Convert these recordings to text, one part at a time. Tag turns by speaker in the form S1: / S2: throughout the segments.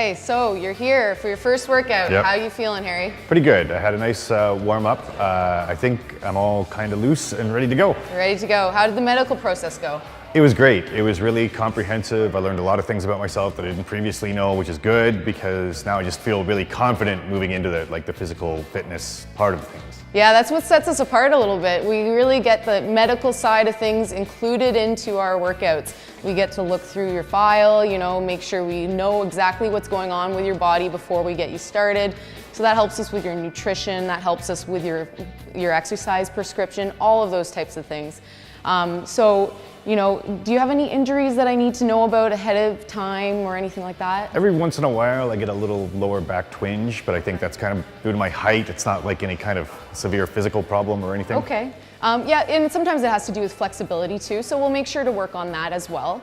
S1: Okay, so you're here for your first workout.
S2: Yep.
S1: How are you feeling, Harry?
S2: Pretty good. I had a nice warm up. I think I'm all kind of loose and ready to go.
S1: You're ready to go. How did the medical process go?
S2: It was great. It was really comprehensive. I learned a lot of things about myself that I didn't previously know, which is good because now I just feel really confident moving into the physical fitness part of things.
S1: Yeah, that's what sets us apart a little bit. We really get the medical side of things included into our workouts. We get to look through your file, make sure we know exactly what's going on with your body before we get you started. So that helps us with your nutrition, that helps us with your exercise prescription, all of those types of things. Do you have any injuries that I need to know about ahead of time or anything like that?
S2: Every once in a while I get a little lower back twinge, but I think that's kind of due to my height. It's not like any kind of severe physical problem or anything.
S1: Okay. Yeah, and sometimes it has to do with flexibility too, so we'll make sure to work on that as well.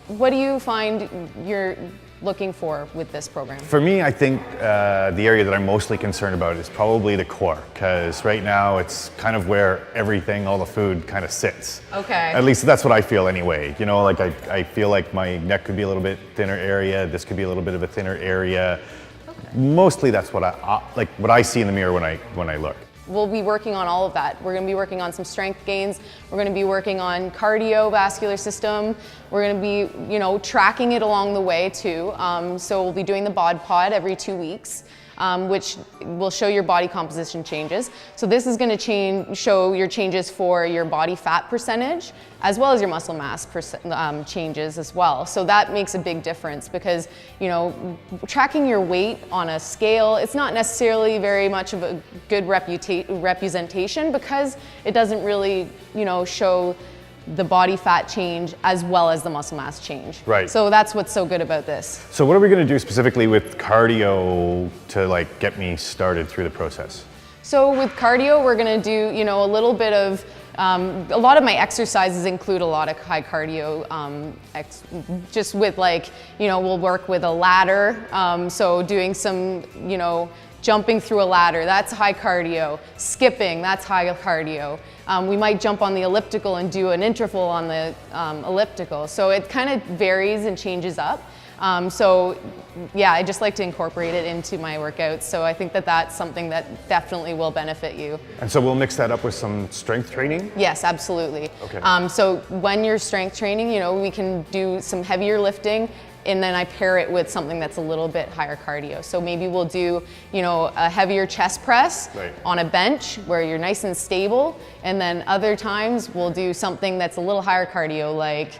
S1: What do you find you're looking for with this program?
S2: For me, I think the area that I'm mostly concerned about is probably the core, because right now it's kind of where everything, all the food kind of sits.
S1: Okay.
S2: At least that's what I feel anyway. I feel like my neck could be a little bit thinner area, this could be a little bit of a thinner area. Okay. Mostly that's what I see in the mirror when I look.
S1: We'll be working on all of that. We're going to be working on some strength gains. We're going to be working on cardiovascular system. We're going to be, tracking it along the way too. So we'll be doing the bod pod every 2 weeks, which will show your body composition changes. So this is going to show your changes for your body fat percentage, as well as your muscle mass changes as well. So that makes a big difference because, tracking your weight on a scale, it's not necessarily very much of a good representation because it doesn't really, show the body fat change as well as the muscle mass change.
S2: Right.
S1: So that's what's so good about this.
S2: So what are we going to do specifically with cardio to get me started through the process?
S1: So with cardio, we're going to do, a little bit of, a lot of my exercises include a lot of high cardio, just with we'll work with a ladder. So doing some, jumping through a ladder, that's high cardio. Skipping, that's high cardio. We might jump on the elliptical and do an interval on the elliptical. So it kind of varies and changes up. I just like to incorporate it into my workouts. So I think that that's something that definitely will benefit you.
S2: And so we'll mix that up with some strength training?
S1: Yes, absolutely.
S2: Okay.
S1: So when you're strength training, we can do some heavier lifting, and then I pair it with something that's a little bit higher cardio. So maybe we'll do, a heavier chest press on a bench where you're nice and stable. And then other times we'll do something that's a little higher cardio, like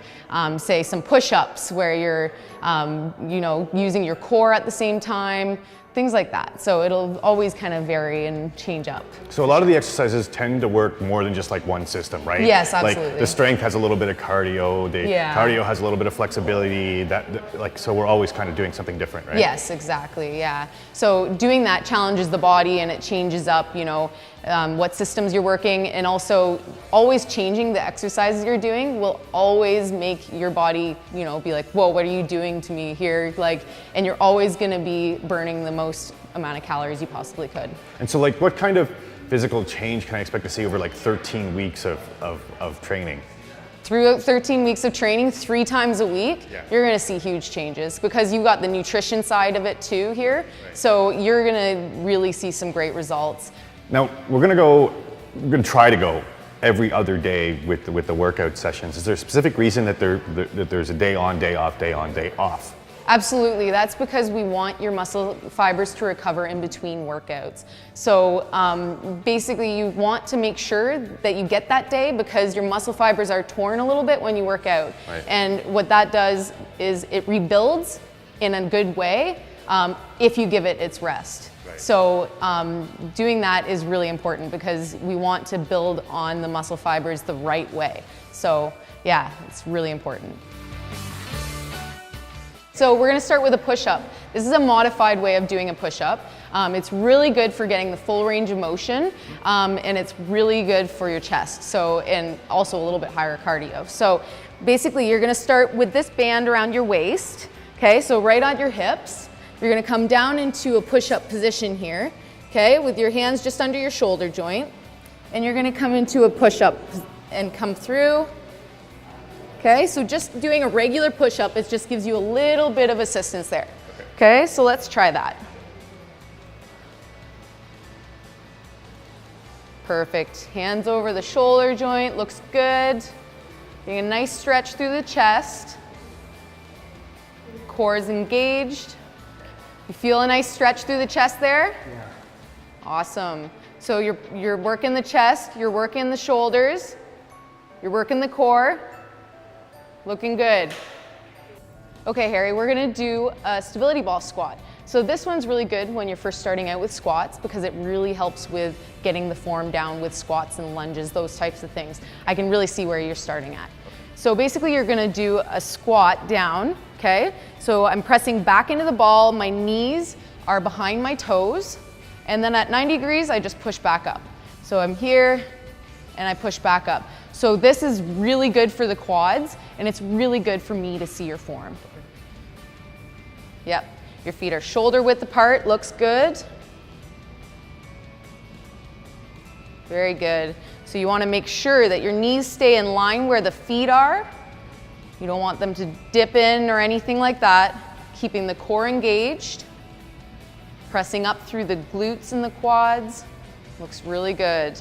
S1: say some push-ups where you're, using your core at the same time, things like that. So it'll always kind of vary and change up.
S2: So a lot of the exercises tend to work more than just one system, right?
S1: Yes, absolutely.
S2: Like the strength has a little bit of cardio, cardio has a little bit of flexibility, so we're always kind of doing something different, right?
S1: Yes, exactly, yeah. So doing that challenges the body and it changes up, what systems you're working, and also always changing the exercises you're doing will always make your body, be like, whoa, what are you doing to me here? And you're always gonna be burning the most amount of calories you possibly could. And
S2: so what kind of physical change can I expect to see over 13 weeks of training?
S1: Through 13 weeks of training, 3 times a week, you're gonna see huge changes because you've got the nutrition side of it too here. Right. So you're gonna really see some great results.
S2: Now, we're gonna try to go every other day with the workout sessions. Is there a specific reason that there's a day on, day off, day on, day off?
S1: Absolutely, that's because we want your muscle fibers to recover in between workouts. So basically you want to make sure that you get that day because your muscle fibers are torn a little bit when you work out. Right. And what that does is it rebuilds in a good way if you give it its rest. Right. So doing that is really important because we want to build on the muscle fibers the right way. So yeah, it's really important. So we're gonna start with a push-up. This is a modified way of doing a push-up. It's really good for getting the full range of motion, and it's really good for your chest. So, and also a little bit higher cardio. So basically you're gonna start with this band around your waist, okay? So right on your hips. You're gonna come down into a push-up position here, okay? With your hands just under your shoulder joint. And you're gonna come into a push-up and come through Okay, so just doing a regular push-up, it just gives you a little bit of assistance there. Okay, so let's try that. Perfect. Hands over the shoulder joint, looks good. Getting a nice stretch through the chest. Core is engaged. You feel a nice stretch through the chest there?
S3: Yeah.
S1: Awesome. So you're working the chest, you're working the shoulders, you're working the core. Looking good. Okay, Harry, we're gonna do a stability ball squat. So this one's really good when you're first starting out with squats because it really helps with getting the form down with squats and lunges, those types of things. I can really see where you're starting at. So basically you're gonna do a squat down, okay? So I'm pressing back into the ball, my knees are behind my toes, and then at 90 degrees, I just push back up. So I'm here, and I push back up. So this is really good for the quads, and it's really good for me to see your form. Yep, your feet are shoulder width apart, looks good. Very good. So you wanna make sure that your knees stay in line where the feet are. You don't want them to dip in or anything like that. Keeping the core engaged. Pressing up through the glutes and the quads. Looks really good.